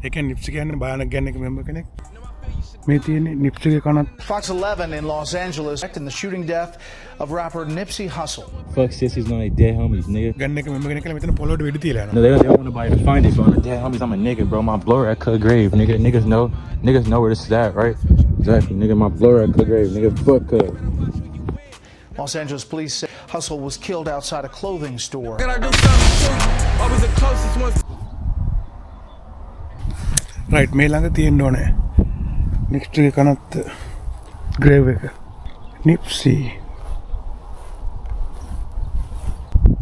ඒ කියන්නේ නිප්සි කියන්නේ භයානක ගෑන් එක මෙම්බර් කෙනෙක්. මේ තියෙන්නේ නිප්සිගේ කනත්. Fox 11 in Los Angeles in the shooting death of rapper Nipsey Hussle. Fuck sissies on they dead homies, nigga. ගෑන් එක මෙම්බර් කෙනෙක් කියලා මෙතන පොළොවට වෙඩි තියලා යනවා. No, they don't want nobody to find it, but on the dead homies, I'm a nigga, bro. My blower at Cut Grave, nigga. Niggas know where this is at, right? Exactly, nigga. My blower at Cut Grave, nigga. Fuck Cut. Los Angeles police say Hussle was killed outside a clothing store. Can I do something too? I was the closest one. Right මේ ළඟ තියෙන්න ඕනේ. නිප්සිගේ කනත් ග්‍රේව් එක. නිප්සි.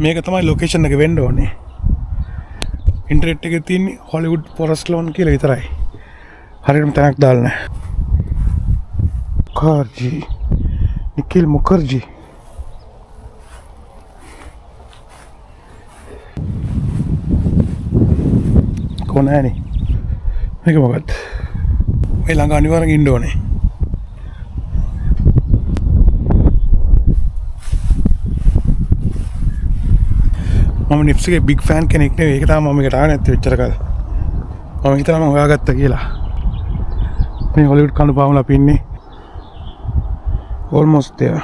මේක තමයි location එක වෙන්න ඕනේ. ඉන්ටර්නෙට් එකේ තියෙන්නේ හොලිවුඩ් ෆොරස්ට් ලෝන් කියලා විතරයි. හරියටම තැනක් දාලා නැහැ. කාර්ජි. නිකිල් මුකර්ජි. කොනෑනේ. මේක මොකක්ද? මේ ළඟ අනිවාර්යෙන් ඉන්න ඕනේ. මම නිප්සිගේ බිග් ෆෑන් කෙනෙක් නෙවෙයි. ඒක තමයි මම මේකට ආවේ නැත්තේ වෙච්චර කාලේ. මම හිතනවා මම හොයාගත්තා කියලා. මේ හොලිවුඩ් කණු පාමුලා අපි ඉන්නේ almost there.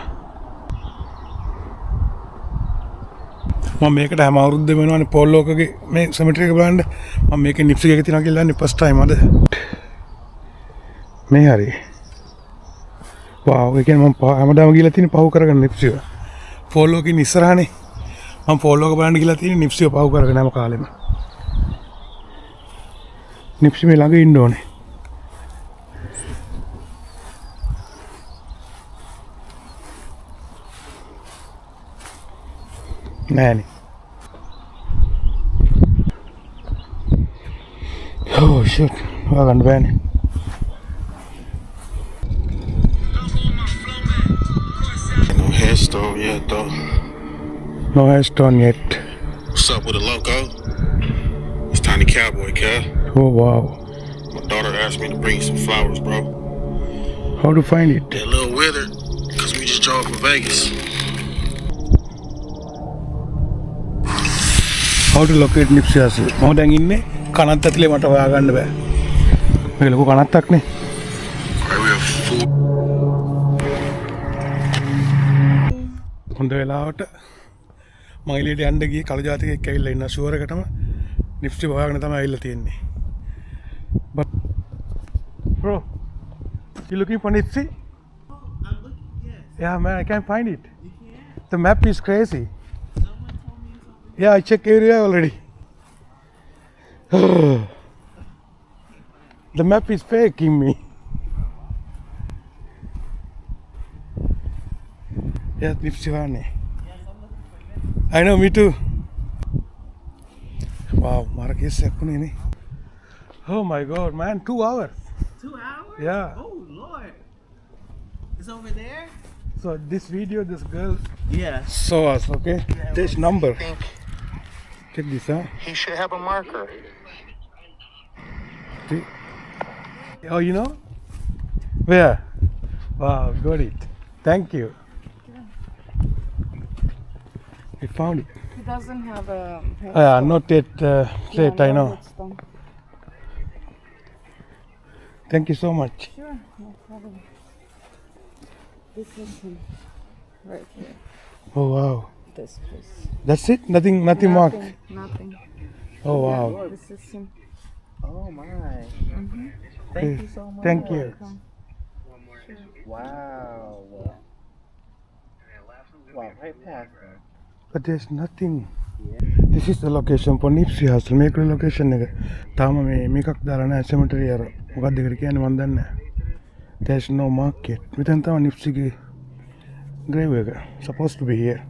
මම මේකට හැම අවුරුද්දෙම වෙනවනේ පෝල් ලෝකගේ මේ සෙමිටරි එක බලන්න. මම මේකේ නිප්සි එක තියනවා කියලා දන්නේ ෆස්ට් ටයිම් අද. මේ හරි. වාව්, ඒ කියන්නේ මම හැමදාම ගිහලා තියෙන පහු කරගෙන නිප්සිව. පෝල් ලෝකේ ඉස්සරහනේ. මම පෝල් ලෝක බලන්න ගිහලා තියෙන නිප්සිව පහු කරගෙන හැම කාලෙම. නිප්සි මේ ළඟ ඉන්න ඕනේ. නෑනේ. Oh shit. හොයාගන්න බෑනේ. No headstone yet, though. No headstone yet. What's up with the loco? It's Tiny Cowboy, cuz. Oh wow. My daughter asked me to bring you some flowers, bro. How to find it? They're a little withered, because we just drove from Vegas. How to locate Nipsey Hussle? මම දැන් ඉන්නේ කනත් ඇතුලේ මට හොයාගන්න බෑ. මේක ලොකු කනත්තක් නේ. හොඳ වෙලාවට මම එළියට යන්න ගියේ කළු ජාතිකයෙක් ඇවිල්ලා ඉන්න ෂුවර් එකටම නිප්සි හොයාගෙන තමයි ඇවිල්ලා තියෙන්නේ. But bro, you looking for Nipsey? I'm looking, yes. Yeah man, I can't find it. You can? The map is crazy. Someone told me something. Yeah, I checked everywhere already. The map is faking me. Yeah, Nipsey Hussle. Yes, I'm looking for you. I know, me too. Wow, Marcus Sekuni. Oh my god, man, 2 hours. 2 hours? Yeah. Oh, Lord. It's over there? So this video, this girl Yeah. saw us, okay? This number. Check this out. He should have a marker. See? Oh, you know? Where? Wow, got it. Thank you. We found it. He doesn't have a Not yet late, I know. Thank you so much. Sure, no problem. This is him. Right here. Oh wow. This place. That's it? Nothing marked? Nothing. Oh wow. This is him. Oh, my. Thank you so much. Thank you. Wow. Wow, right past her. But there's nothing. This is the location for Nipsey Hussle. මේක location එක. තාම මේකක් දාලා නැහැ cemetery අර. මොකක්ද ඒකට කියන්නේ මන් දන්නේ නැහැ. There's no market. මෙතන තමයි නිප්සිගේ grave එක. Supposed to be here.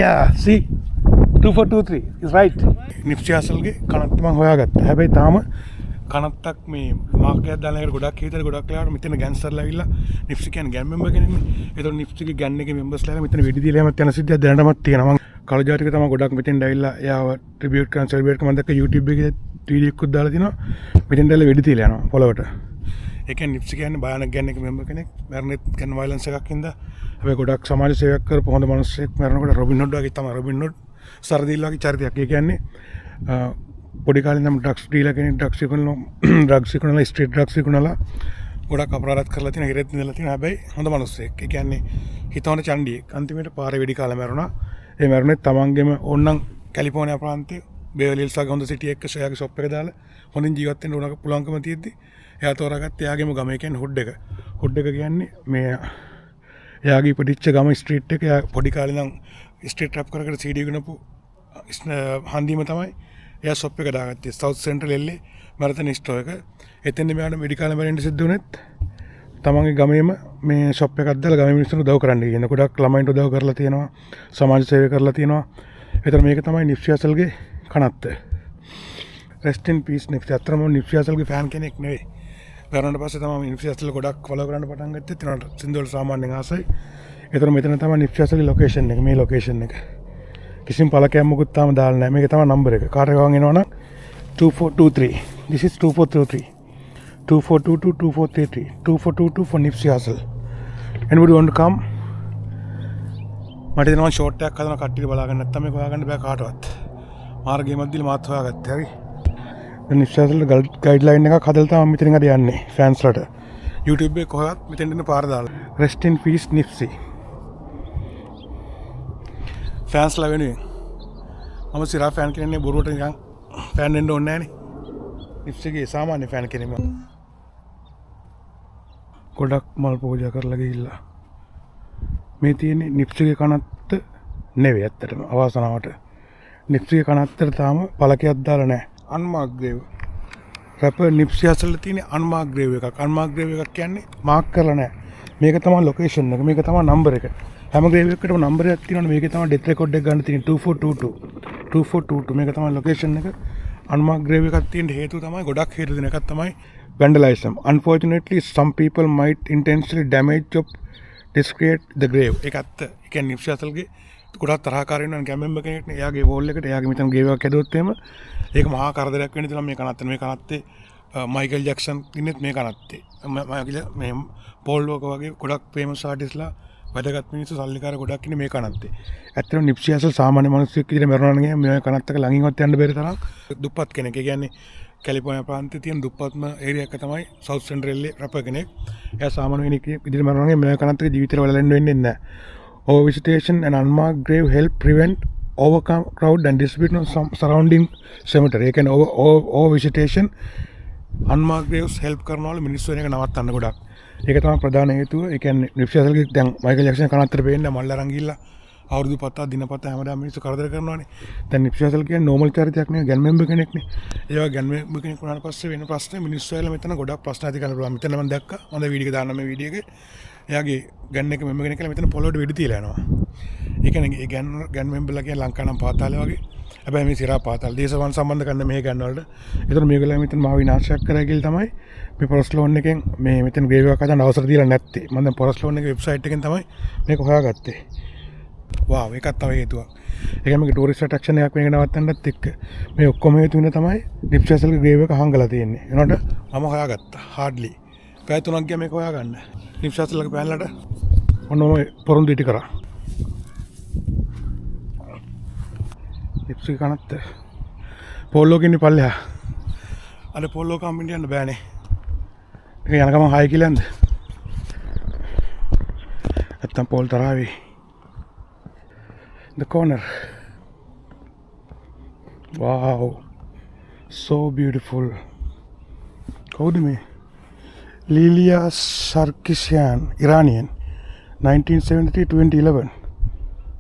Yeah, see? 2423 is right. නිප්සි හසල්ගේ කනත් මම හොයාගත්තා. හැබැයි තාම කනත්තක් මේ මාර්කයක් දාලා එකට ගොඩක් හිතේ ගොඩක් වෙලාවට මෙතන ගෑන්ස්ටර්ලා ඇවිල්ලා නිප්සි කියන්නේ ගෑන් මෙම්බර් කෙනෙක්නේ. ඒතකොට නිප්සිගේ ගෑන් එකේ මෙම්බර්ස්ලා මෙතන වෙඩි දීලා යමත් යන සිද්ධියක් දැනටමත් තියෙනවා. මම කළු ජාතික තමයි ගොඩක් මෙතෙන් ඇවිල්ලා එයාව ට්‍රිබියුට් කරන සෙලිබ්‍රේට් කරන මම දැක්ක YouTube එකේ වීඩියෝ එකක් දාලා තිනවා. මෙතෙන් දැල්ලා වෙඩි තියලා යනවා පොළවට. ඒ කියන්නේ නිප්සි කියන්නේ භයානක ගෑන් එකේ මෙම්බර් කෙනෙක්. මැරෙනෙත් ගෑන් වයලන්ස් එකක් හින්දා. හැබැයි ගොඩක් සමාජ සේවයක් කරපු හොඳ මිනිස්සෙක් මැරෙනකොට රොබින් හුඩ් වගේ තමයි රොබින් හුඩ් සරදිල් වගේ චරිතයක්. ඒ කියන්නේ පොඩි කාලේ නම් ඩ්‍රග්ස් ඩීලර් කෙනෙක් ඩ්‍රග්ස් විකුණලා ස්ට්‍රීට් ඩ්‍රග්ස් විකුණලා ගොඩක් අපරාධ කරලා තියෙන ඉරෙත් ඉඳලා තියෙන හැබැයි හොඳ මිනිස්සෙක්. ඒ කියන්නේ හිතවන චණ්ඩියෙක්. අන්තිමට පාරේ වෙඩි කාලා මැරුණා. ඒ මැරුණේ තමන්ගේම ඕන්නම් කැලිෆෝනියා ප්‍රාන්තයේ බේවර්ලි හිල්ස් වගේ හොඳ සිටි එකක ෂෙයාගේ ෂොප් එක දාලා හොඳින් ජීවත් වෙන්න උනක පුළුවන්කම තියෙද්දි එයා තෝරාගත්ත එයාගේම ගම. ඒ කියන්නේ හුඩ් එක. හුඩ් එක කියන්නේ මේ එයාගේ ඉපදිච්ච ගම ස්ට්‍රීට් එක. එයා පොඩි කාලේ නම් ස්ට්‍රීට් රැප් කර කර CD ගනපු හන්දිම තමයි එයා ෂොප් එක දාගත්තේ. සවුත් සෙන්ට්‍රල් එල්ලේ මැරතන් ස්ටෝර් එක. එතෙන්ද මෙයාට මෙඩිකල් මැරෙන්න සිද්ධ වුණෙත් තමන්ගේ ගමේම මේ ෂොප් එකක් දාලා ගමේ මිනිස්සුන්ට උදව් කරන්න කියන. ගොඩක් ළමයින්ට උදව් කරලා තියෙනවා. සමාජ සේවය කරලා තියෙනවා. ඒතර මේක තමයි නිප්සි හසල්ගේ කනත්ත. rest in peace නිප්සි. අතරම නිප්සි හසල්ගේ ෆෑන් කෙනෙක් නෙවෙයි. වැරණට පස්සේ තමයි නිප්සි හසල් ගොඩක් ෆලෝ කරන්න පටන් ගත්තේ. ඒතනට සින්දුවල සාමාන්‍යයෙන් ආසයි. ඒතර මෙතන තමයි නිප්සි හසල්ගේ ලොකේෂන් එක. මේ ලොකේෂන් එක. කිසිම පළකයක් මොකුත් තාම දාලා නැහැ. මේක තමයි නම්බර එක. කාට ගවන් එනවනම් 2423. This is 2423. 2422 2433 2422 for Nipsey Hussle. Anybody want to come? මට දෙනවා ෂෝට් එකක් හදන කට්ටියට බලා ගන්න නැත්නම් මේක හොයාගන්න බෑ කාටවත්. මාර්ගයේ මැද්දේ මාත් හොයාගත්තා. හරි. දැන් Nipsey Hussle ගයිඩ්ලයින් එකක් හදලා තමයි මෙතනින් අද යන්නේ ෆෑන්ස්ලට. YouTube එකේ කොහෙවත් මෙතෙන් දෙන්න පාර දාලා. Rest in peace Nipsey. ෆෑන්ස්ලා වෙනුවෙන්. මම සිරා ෆෑන් කෙනෙක් බොරුවට නිකන් ෆෑන් වෙන්න ඕනේ නැහැ නේ. නිප්සිගේ සාමාන්‍ය ෆෑන් කෙනෙක් මම. ගොඩක් මල් පූජා කරලා ගිහිල්ලා. මේ තියෙන්නේ නිප්සිගේ කනත්ත නෙවෙයි ඇත්තටම අවාසනාවට. නිප්සිගේ කනත්තට තාම පළකයක් දාලා නැහැ. අන්මාක් ග්‍රේව්. රැපර් නිප්සි හසල්ල තියෙන්නේ අන්මාක් ග්‍රේව් එකක්. අන්මාක් ග්‍රේව් එකක් කියන්නේ මාක් කරලා නැහැ. මේක තමයි ලොකේෂන් එක. මේක තමයි නම්බර එක. හැම ග්‍රේව් එකකටම නම්බර් එකක් තියෙනවනේ. මේකේ තමයි ඩෙත් රෙකෝඩ් එක ගන්න තියෙන්නේ 2422. 2422 මේක තමයි ලොකේෂන් එක. අන්මාක් ග්‍රේව් එකක් තියෙන හේතුව තමයි ගොඩක් හේතු දෙන එකක් තමයි vandalism. Unfortunately some people might intentionally damage or desecrate the grave. ඒක ඇත්ත. ඒ කියන්නේ නිප්සි හසල්ගේ ගොඩක් තරහකාරී වෙනවා ගෑම් මෙම්බර් කෙනෙක්නේ. එයාගේ වෝල් එකට එයාගේ මෙතන ග්‍රේව් එකක් හැදුවොත් එහෙම ඒක මහා කරදරයක් වෙන්න තියෙනවා මේ කනත්තේ. මේ කනත්තේ මයිකල් ජැක්සන් ඉන්නෙත් මේ කනත්තේ. මේ පෝල් වෝකර් වගේ ගොඩක් ෆේමස් ආටිස්ලා වැඩගත් මිනිස්සු සල්ලිකාර ගොඩක් ඉන්නේ මේ කනත්තේ. ඇත්තටම නිප්සි හසල් සාමාන්‍ය මිනිස්සෙක් විදිහට මරනවා නම් මේ කනත්තක ළඟින්වත් යන්න බැරි තරම් දුප්පත් කෙනෙක්. ඒ කියන්නේ කැලිෆෝනියා ප්‍රාන්තයේ තියෙන දුප්පත්ම ඒරියා එක තමයි සවුත් සෙන්ට්‍රල් රැපර් කෙනෙක්. එයා සාමාන්‍ය කෙනෙක් විදිහට මරනවා නම් මේ කනත්තක ජීවිතේට වලලෙන්න වෙන්නේ නැහැ. Overvisitation and unmarked grave help prevent overcrowd and distribution of surrounding cemetery. ඒ කියන්නේ overvisitation unmarked graves help කරනවලු මිනිස්සු වෙන එක නවත්තන්න ගොඩක්. ඒක තමයි ප්‍රධාන හේතුව. ඒ කියන්නේ නිප්සි හසල්ගේ දැන් මයිකල් ජැක්සන් කනත්තර පේන්නේ මල් අරන් ගිහිල්ලා අවුරුදු 7ක් දිනපතා හැමදාම මිනිස්සු කරදර කරනවානේ. දැන් නිප්සි හසල් කියන්නේ නෝමල් චරිතයක් නෙවෙයි ගෑන් මෙම්බර් කෙනෙක්නේ. ඒ වගේ ගෑන් මෙම්බර් කෙනෙක් වුණාට පස්සේ වෙන ප්‍රශ්නේ මිනිස්සු ඇවිල්ලා මෙතන ගොඩක් ප්‍රශ්න ඇති කරනවා. මෙතන මම දැක්කා. හොඳ වීඩියෝ එක දාන්න මේ වීඩියෝ එකේ. එයාගේ ගෑන් එක මෙම්බර් කෙනෙක් කියලා මෙතන පොළොවට වෙඩි තියලා යනවා. ඒ කියන්නේ ඒ ගෑන් මෙම්බර්ලා කියන්නේ ලංකානම් පාතාලේ වගේ. හැබැයි මේ සිරා පාතාල දේශවන් සම්බන්ධ කරන මේ ගෑන් වලට. ඒතර මේගොල්ලෝ මෙතන මාව විනාශයක් කරා කියලා තමයි මේ පොරස් ලෝන් එකෙන් මේ මෙතන ග්‍රේව් එකක් හදන්න අවසර දීලා නැත්තේ. මම දැන් පොරස් ලෝන් එකේ වෙබ්සයිට් එකෙන් තමයි මේක හොයාගත්තේ. වාව් ඒකත් තව හේතුවක්. ඒක මේක ටූරිස්ට් ඇට්‍රැක්ෂන් එකක් මේක නවත්තන්නත් එක්ක මේ ඔක්කොම හේතු වෙන තමයි නිප්සි හසල්ගේ ග්‍රේව් එක හංගලා තියෙන්නේ. ඒනට මම හොයාගත්තා. හાર્ඩ්ලි. පැය 3ක් ගියා මේක හොයාගන්න. නිප්සි හසල්ගේ පෑන්ලට ඔන්නම පොරොන්දු ඉටි කරා. නිප්සි කනත්ත පොල්ලෝක ඉන්නේ පල්ලෙහා. අර පොල්ලෝක අම්මින්ට යන්න බෑනේ. ඒක යන ගමන් 6 කිලෝද? නැත්තම් පොල් තරාවේ. The corner. Wow. So beautiful. කවුද මේ? Lilia Sarkisian, Iranian. 1973-2011.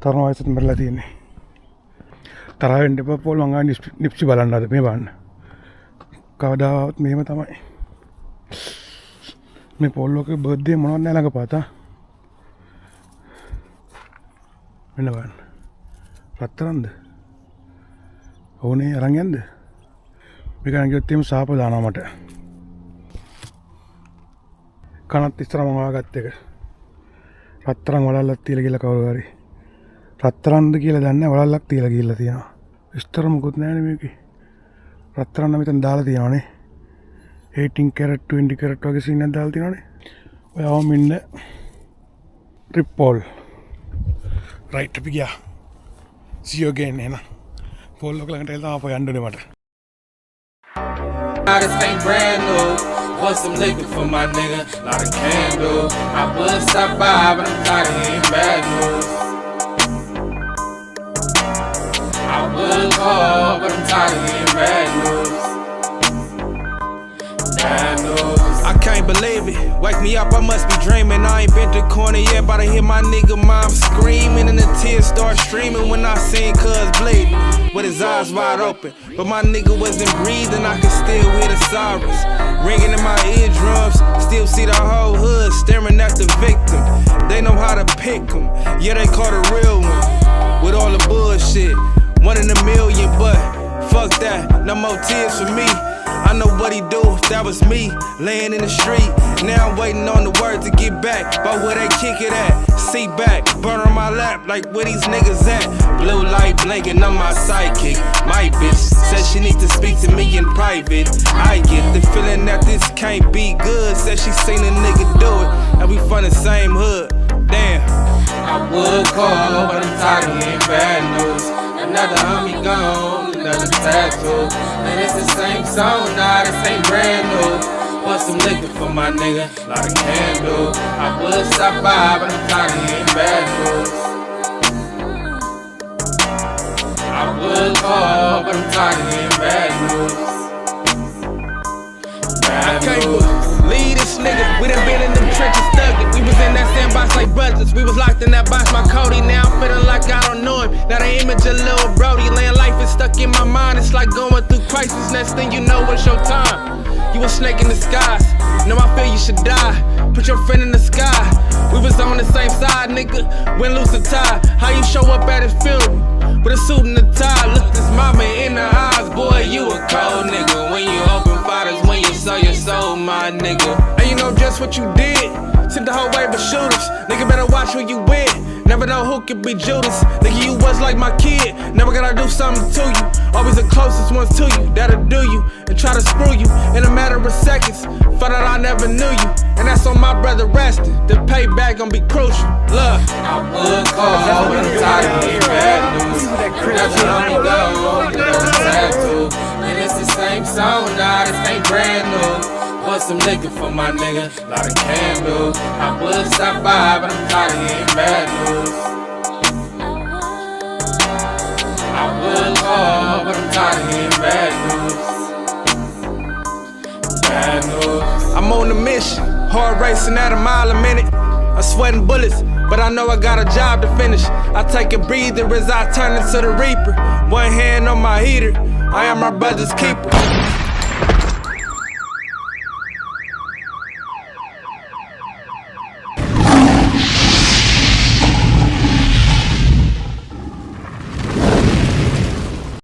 තරම වයසට මරලා තියෙන්නේ. තරහ වෙන්න එපා පොල් මං ගන්න නිප්සි බලන්න අද මේ බලන්න. කවදාවත් මෙහෙම තමයි. මේ පොල්ලෝගේ බර්ත්ඩේ මොනවද නැහැ ළඟ පාතා. මෙන්න බලන්න. රත්තරන්ද? ඕනේ අරන් යන්නද? මේක නම් ගියොත් එimhe සාප දානවා මට. කනත් ඉස්සර මම හොයාගත්ත එක. රත්තරන් වලල්ලක් තියලා ගිහලා කවුරු හරි. රත්තරන්ද කියලා දන්නේ වලල්ලක් තියලා ගිහලා තියෙනවා. විස්තර මොකුත් නැහැ මේකේ. රත්තරන් නම් මෙතන දාලා තියෙනවානේ. 18 carat 20 carat වගේ සීන් එකක් දාලා තියෙනවානේ. ඔය අවම ඉන්න ට්‍රිප්පෝල්. රයිට් අපි ගියා. See you again එහෙනම්. පොල් ඔක ළඟට එලා තමයි අපෝ යන්න ඕනේ මට. Now this ain't brand new. Want some liquor for my nigga, not a candle. I would stop by, but I'm tired of hearing bad news. I would call, but I'm tired of hearing bad news. Bad news. I can't believe it. Wake me up, I must be dreaming. I ain't been to the corner yet, but I hear my nigga mom screaming, and the tears start streaming when I seen cuz bleed with his eyes wide open. But my nigga wasn't breathing, I could still hear the sirens ringing in my eardrums. Still see the whole hood staring at the victim. They know how to pick them, yeah, they caught a real one. With all the bullshit, 1 in a million, but fuck that, no more tears for me. I know what he do if that was me, laying in the street. Now I'm waiting on the word to get back, but where they kick it at? Seat back, burn on my lap, like where these niggas at? Blue light blinking on my sidekick. My bitch said she need to speak to me in private. I get the feeling that this can't be good. Said she seen a nigga do it, and we from the same hood. Damn. I would call, but I'm tired of hearing bad news. Another homie gone, another tattoo. And it's the same song, nah, this ain't brand new. Want some liquor for my nigga, not a candle. I would stop by, but I'm tired of hearing bad news. I would call, but I'm tired of hearing bad news. Bad news. Leave this nigga, we done been in them trenches thuggin'. We was in that sandbox like brothers, we was locked in that box, my Cody. Now I'm feeling like I don't know him. Now the image of Lil Brody, laying life is stuck in my mind. It's like going through crisis, next thing you know it's your time. You a snake in disguise, know I feel you should die. Put your friend in the sky, we was on the same side, nigga, win, lose the tie. How you show up at his funeral, with a suit and a tie? Look this mama in the eyes, boy, you a cold nigga. When you open fighters, when you sell your soul, my nigga. And you know just what you did, sent the whole wave of shooters. Nigga better watch who you with, never know who could be Judas. Nigga, you was like my kid, never gotta do something to you. Always the closest ones to you, that'll do you, and try to screw you in a matter of seconds. Found out I never knew you, and that's on my brother resting. The payback gon' be crucial. Look, I would call, but I'm tired of hearing bad news. Another homie gone, another tattoo. And it's the same song, nah, this ain't brand new. Want some liquor for my nigga, not a candle. I would stop by, but I'm tired of hearing bad news. I would call, but I'm tired of hearing bad news. Bad news. I'm on a mission, hard racing at a mile a minute. I'm sweating bullets, but I know I got a job to finish. I take a breather as I turn into the reaper. One hand on my heater, I am my brother's keeper.